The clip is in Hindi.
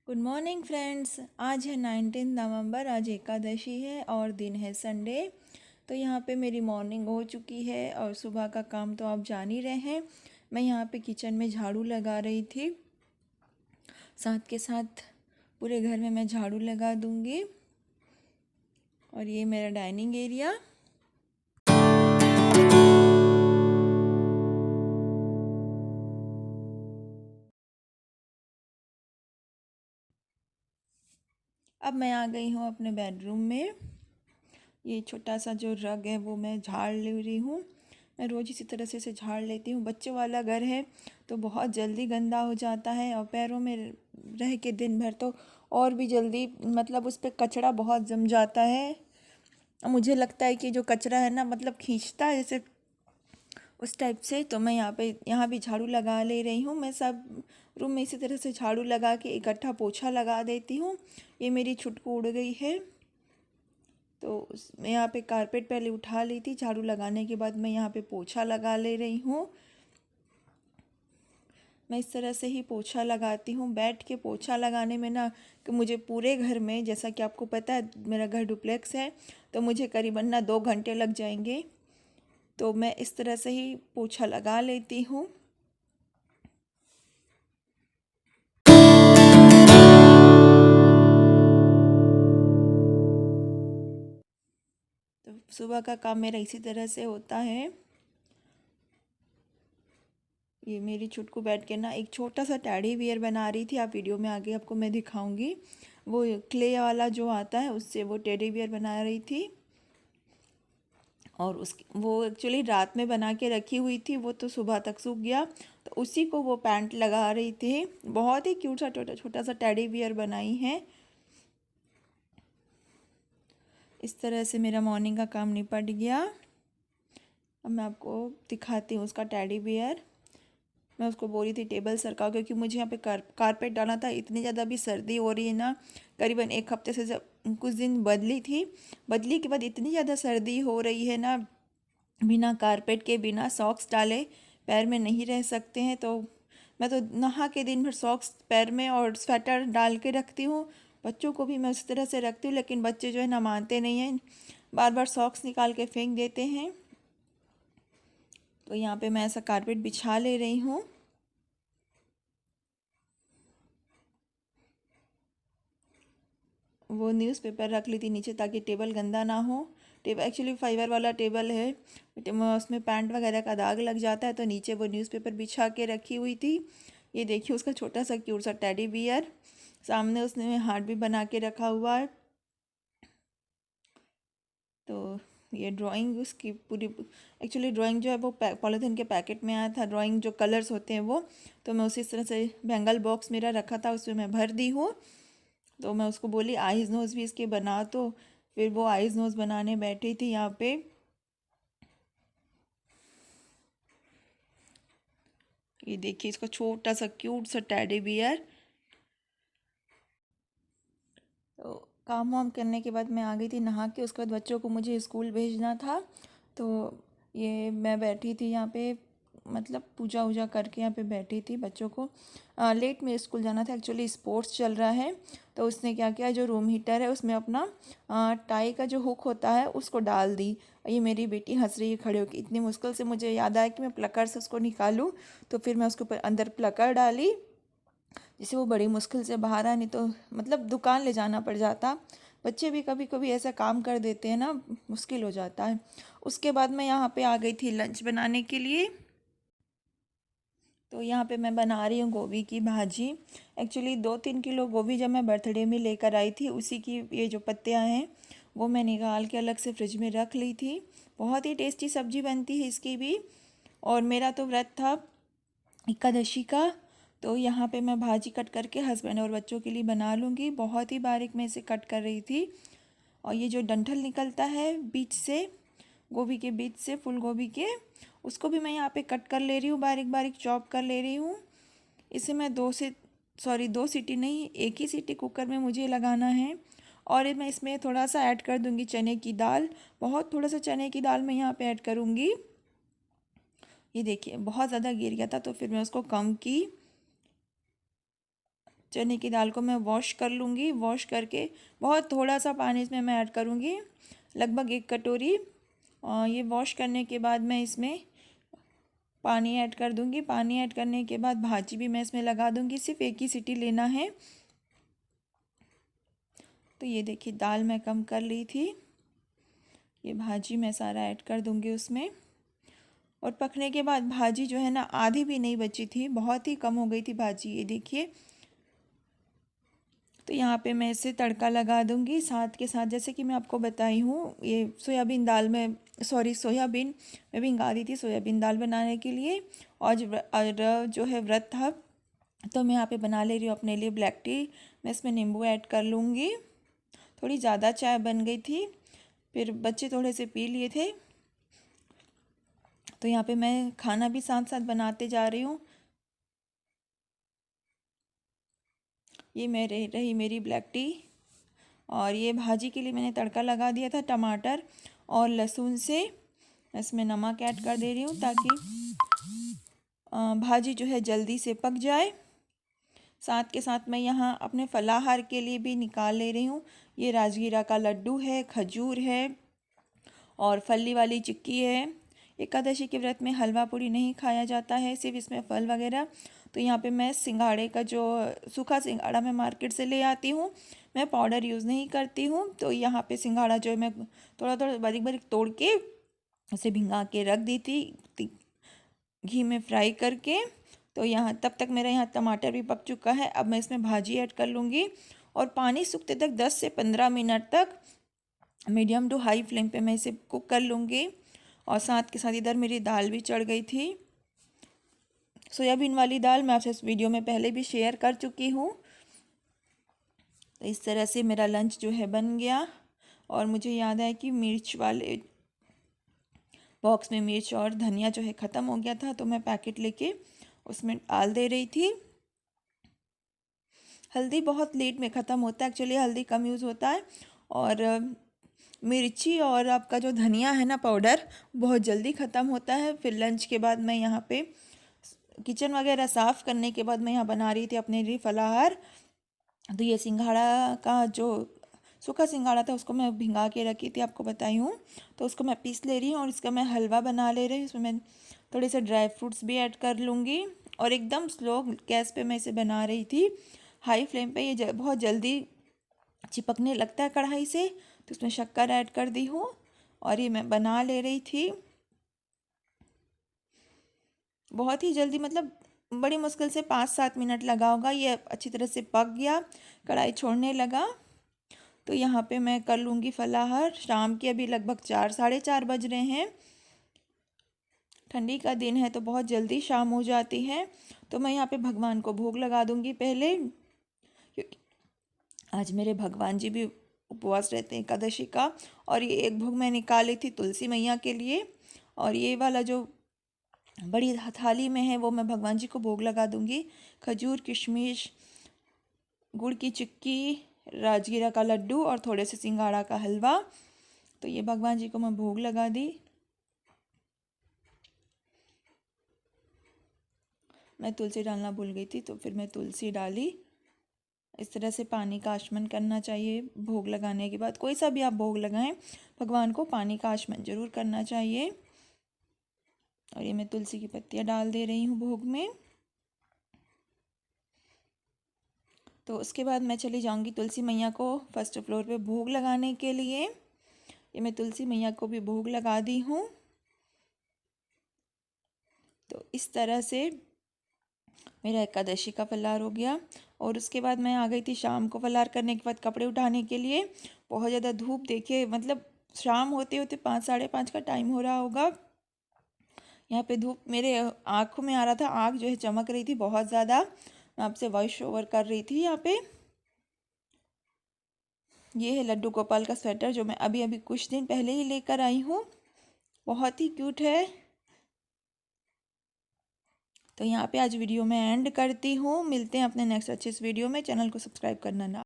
Good morning friends. आज है 19 नवंबर। आज एकादशी है और दिन है संडे। तो यहाँ पे मेरी मॉर्निंग हो चुकी है और सुबह का काम तो आप जान ही रहे हैं। मैं यहाँ पे किचन में झाड़ू लगा रही थी, साथ के साथ पूरे घर में मैं झाड़ू लगा दूँगी। और ये मेरा डाइनिंग एरिया। अब मैं आ गई हूँ अपने बेडरूम में। ये छोटा सा जो रग है वो मैं झाड़ ले रही हूँ। मैं रोज़ इसी तरह से इसे झाड़ लेती हूँ। बच्चों वाला घर है तो बहुत जल्दी गंदा हो जाता है और पैरों में रह के दिन भर तो और भी जल्दी मतलब उस पर कचरा बहुत जम जाता है। और मुझे लगता है कि जो कचरा है ना मतलब खींचता है जैसे उस टाइप से। तो मैं यहाँ भी झाड़ू लगा ले रही हूँ। मैं सब रूम में इसी तरह से झाड़ू लगा के इकट्ठा पोछा लगा देती हूँ। ये मेरी छुटकू उड़ गई है तो मैं यहाँ पे कारपेट पहले उठा ली थी। झाड़ू लगाने के बाद मैं यहाँ पे पोछा लगा ले रही हूँ। मैं इस तरह से ही पोछा लगाती हूँ। बैठ के पोछा लगाने में ना कि मुझे पूरे घर में, जैसा कि आपको पता है मेरा घर डुप्लेक्स है, तो मुझे करीबन ना 2 घंटे लग जाएंगे। तो मैं इस तरह से ही पोछा लगा लेती हूँ। तो सुबह का काम मेरा इसी तरह से होता है। ये मेरी छुटकू बैठ के ना एक छोटा सा टैडी बियर बना रही थी। आप वीडियो में आगे आपको मैं दिखाऊंगी। वो क्ले वाला जो आता है उससे वो टेडी बियर बना रही थी। और उस वो एक्चुअली रात में बना के रखी हुई थी, वो तो सुबह तक सूख गया। तो उसी को वो पैंट लगा रही थी। बहुत ही क्यूट सा छोटा छोटा सा टेडी बियर बनाई है। इस तरह से मेरा मॉर्निंग का काम निपट गया। अब मैं आपको दिखाती हूँ उसका टेडी बियर। मैं उसको बोल रही थी टेबल सरकाओ, क्योंकि मुझे यहाँ पे कारपेट डालना था। इतनी ज़्यादा अभी सर्दी हो रही है ना, करीबन एक हफ्ते से जब कुछ दिन बदली थी, बदली के बाद इतनी ज़्यादा सर्दी हो रही है ना, बिना कारपेट के बिना सॉक्स डाले पैर में नहीं रह सकते हैं। तो मैं तो नहा के दिन भर सॉक्स पैर में और स्वेटर डाल के रखती हूँ। बच्चों को भी मैं उस तरह से रखती हूँ, लेकिन बच्चे जो है ना मानते नहीं हैं, बार बार सॉक्स निकाल के फेंक देते हैं। तो यहाँ पे मैं ऐसा कारपेट बिछा ले रही हूँ। वो न्यूज़पेपर रख ली थी नीचे ताकि टेबल गंदा ना हो। टेबल एक्चुअली फाइबर वाला टेबल है, उसमें पैंट वगैरह का दाग लग जाता है, तो नीचे वो न्यूज़पेपर बिछा के रखी हुई थी। ये देखिए उसका छोटा सा क्यूट सा टेडी बियर, सामने उसने हार्ट भी बना के रखा हुआ है। तो ये ड्राइंग उसकी पूरी, एक्चुअली ड्राइंग जो है वो पॉलीथीन के पैकेट में आया था। ड्राइंग जो कलर्स होते हैं वो, तो मैं उसी तरह से बेंगल बॉक्स मेरा रखा था उसमें मैं भर दी हूँ। तो मैं उसको बोली आइज़ नोज़ भी इसके बना। तो फिर वो आइज़ नोज़ बनाने बैठी थी यहाँ पे। ये देखिए इसका छोटा सा क्यूट सा टेडी बियर। तो काम वाम करने के बाद मैं आ गई थी नहा के। उसके बाद बच्चों को मुझे स्कूल भेजना था। तो ये मैं बैठी थी यहाँ पे, मतलब पूजा वूजा करके यहाँ पे बैठी थी। बच्चों को लेट में स्कूल जाना था, एक्चुअली स्पोर्ट्स चल रहा है। तो उसने क्या किया, जो रूम हीटर है उसमें अपना टाई का जो हुक होता है उसको डाल दी। ये मेरी बेटी हंस रही है खड़े होकर। इतनी मुश्किल से मुझे याद आया कि मैं प्लकर से उसको निकालूं। तो फिर मैं उसके ऊपर अंदर प्लकर डाली, जिससे वो बड़ी मुश्किल से बाहर आया, नहीं तो मतलब दुकान ले जाना पड़ जाता। बच्चे भी कभी कभी ऐसा काम कर देते हैं ना, मुश्किल हो जाता है। उसके बाद मैं यहाँ पे आ गई थी लंच बनाने के लिए। तो यहाँ पे मैं बना रही हूँ गोभी की भाजी। एक्चुअली 2-3 किलो गोभी जब मैं बर्थडे में लेकर आई थी, उसी की ये जो पत्तियाँ हैं वो मैं निकाल के अलग से फ्रिज में रख ली थी। बहुत ही टेस्टी सब्जी बनती है इसकी भी। और मेरा तो व्रत था एकादशी का, तो यहाँ पे मैं भाजी कट करके हस्बैंड और बच्चों के लिए बना लूँगी। बहुत ही बारीक मैं इसे कट कर रही थी। और ये जो डंठल निकलता है बीच से, गोभी के बीच से, फूल गोभी के, उसको भी मैं यहाँ पे कट कर ले रही हूँ, बारीक बारीक चॉप कर ले रही हूँ। इसे मैं 2 सीटी नहीं, एक ही सीटी कुकर में मुझे लगाना है। और मैं इसमें थोड़ा सा ऐड कर दूँगी चने की दाल। बहुत थोड़ा सा चने की दाल मैं यहाँ पे ऐड करूँगी। ये देखिए बहुत ज़्यादा गिर गया था तो फिर मैं उसको कम की। चने की दाल को मैं वॉश कर लूँगी। वॉश करके बहुत थोड़ा सा पानी इसमें मैं ऐड करूँगी, लगभग 1 कटोरी। और ये वॉश करने के बाद मैं इसमें पानी ऐड कर दूँगी। पानी ऐड करने के बाद भाजी भी मैं इसमें लगा दूँगी, सिर्फ एक ही सीटी लेना है। तो ये देखिए दाल मैं कम कर ली थी, ये भाजी मैं सारा ऐड कर दूँगी उसमें। और पकने के बाद भाजी जो है ना आधी भी नहीं बची थी, बहुत ही कम हो गई थी भाजी, ये देखिए। तो यहाँ पे मैं इसे तड़का लगा दूँगी साथ के साथ, जैसे कि मैं आपको बताई हूँ, ये सोयाबीन मैं भिंगा दी थी सोयाबीन दाल बनाने के लिए। और जो है व्रत था, तो मैं यहाँ पे बना ले रही हूँ अपने लिए ब्लैक टी। मैं इसमें नींबू ऐड कर लूँगी। थोड़ी ज़्यादा चाय बन गई थी, फिर बच्चे थोड़े से पी लिए थे, तो यहाँ पे मैं खाना भी साथ साथ बनाते जा रही हूँ। ये रही मेरी ब्लैक टी। और ये भाजी के लिए मैंने तड़का लगा दिया था टमाटर और लहसुन से। इसमें नमक ऐड कर दे रही हूँ ताकि भाजी जो है जल्दी से पक जाए। साथ के साथ मैं यहाँ अपने फलाहार के लिए भी निकाल ले रही हूँ। ये राजगीरा का लड्डू है, खजूर है और फली वाली चिक्की है। एकादशी के व्रत में हलवा पूड़ी नहीं खाया जाता है, सिर्फ इसमें फल वगैरह। तो यहाँ पे मैं सिंघाड़े का जो सूखा सिंघाड़ा मैं मार्केट से ले आती हूँ, मैं पाउडर यूज़ नहीं करती हूँ। तो यहाँ पे सिंघाड़ा जो है मैं थोड़ा थोड़ा बारीक बारीक तोड़ के उसे भिंगा के रख दी थी घी में फ्राई करके। तो यहाँ तब तक मेरा यहाँ टमाटर भी पक चुका है। अब मैं इसमें भाजी ऐड कर लूँगी और पानी सूखते तक 10 से 15 मिनट तक मीडियम टू हाई फ्लेम पे मैं इसे कुक कर लूँगी। और साथ के साथ इधर मेरी दाल भी चढ़ गई थी, सोयाबीन वाली दाल। मैं आपसे इस वीडियो में पहले भी शेयर कर चुकी हूँ। तो इस तरह से मेरा लंच जो है बन गया। और मुझे याद है कि मिर्च वाले बॉक्स में मिर्च और धनिया जो है ख़त्म हो गया था, तो मैं पैकेट लेके उसमें डाल दे रही थी। हल्दी बहुत लेट में ख़त्म होता है, एक्चुअली हल्दी कम यूज़ होता है। और मिर्ची और आपका जो धनिया है ना पाउडर, बहुत जल्दी ख़त्म होता है। फिर लंच के बाद मैं यहाँ पे किचन वगैरह साफ़ करने के बाद मैं यहाँ बना रही थी अपने लिए फलाहार। तो ये सिंघाड़ा का जो सूखा सिंघाड़ा था उसको मैं भिंगा के रखी थी, आपको बताई हूँ। तो उसको मैं पीस ले रही हूँ और इसका मैं हलवा बना ले रही हूँ। इसमें मैं थोड़े से ड्राई फ्रूट्स भी ऐड कर लूँगी और एकदम स्लो गैस पे मैं इसे बना रही थी। हाई फ्लेम पे ये बहुत जल्दी चिपकने लगता है कढ़ाई से, तो उसमें शक्कर ऐड कर दी हूँ और ये मैं बना ले रही थी। बहुत ही जल्दी, मतलब बड़ी मुश्किल से 5-7 मिनट लगा होगा, ये अच्छी तरह से पक गया, कढ़ाई छोड़ने लगा। तो यहाँ पे मैं कर लूँगी फलाहार। शाम के अभी लगभग 4-4:30 बज रहे हैं। ठंडी का दिन है तो बहुत जल्दी शाम हो जाती है। तो मैं यहाँ पे भगवान को भोग लगा दूँगी पहले, क्योंकि आज मेरे भगवान जी भी उपवास रहते हैं एकादशी का। और ये एक भोग मैं निकाली थी तुलसी मैया के लिए, और ये वाला जो बड़ी थाली में है वो मैं भगवान जी को भोग लगा दूँगी। खजूर, किशमिश, गुड़ की चिक्की, राजगीरा का लड्डू और थोड़े से सिंघाड़ा का हलवा। तो ये भगवान जी को मैं भोग लगा दी। मैं तुलसी डालना भूल गई थी, तो फिर मैं तुलसी डाली। इस तरह से पानी का आचमन करना चाहिए भोग लगाने के बाद। कोई सा भी आप भोग लगाएं, भगवान को पानी का आचमन जरूर करना चाहिए। और ये मैं तुलसी की पत्तियाँ डाल दे रही हूँ भोग में। तो उसके बाद मैं चली जाऊँगी तुलसी मैया को फर्स्ट फ्लोर पे भोग लगाने के लिए। ये मैं तुलसी मैया को भी भोग लगा दी हूँ। तो इस तरह से मेरा एकादशी का फलाहार हो गया। और उसके बाद मैं आ गई थी शाम को फलाहार करने के बाद कपड़े उठाने के लिए। बहुत ज़्यादा धूप, देखिए मतलब शाम होते होते 5-5:30 का टाइम हो रहा होगा। यहाँ पे धूप मेरे आँखों में आ रहा था, आँख जो है चमक रही थी बहुत ज़्यादा। मैं आपसे वॉइस ओवर कर रही थी यहाँ पे। ये है लड्डू गोपाल का स्वेटर जो मैं अभी अभी कुछ दिन पहले ही लेकर आई हूँ, बहुत ही क्यूट है। तो यहाँ पे आज वीडियो में एंड करती हूँ। मिलते हैं अपने नेक्स्ट अच्छे इस वीडियो में। चैनल को सब्सक्राइब करना ना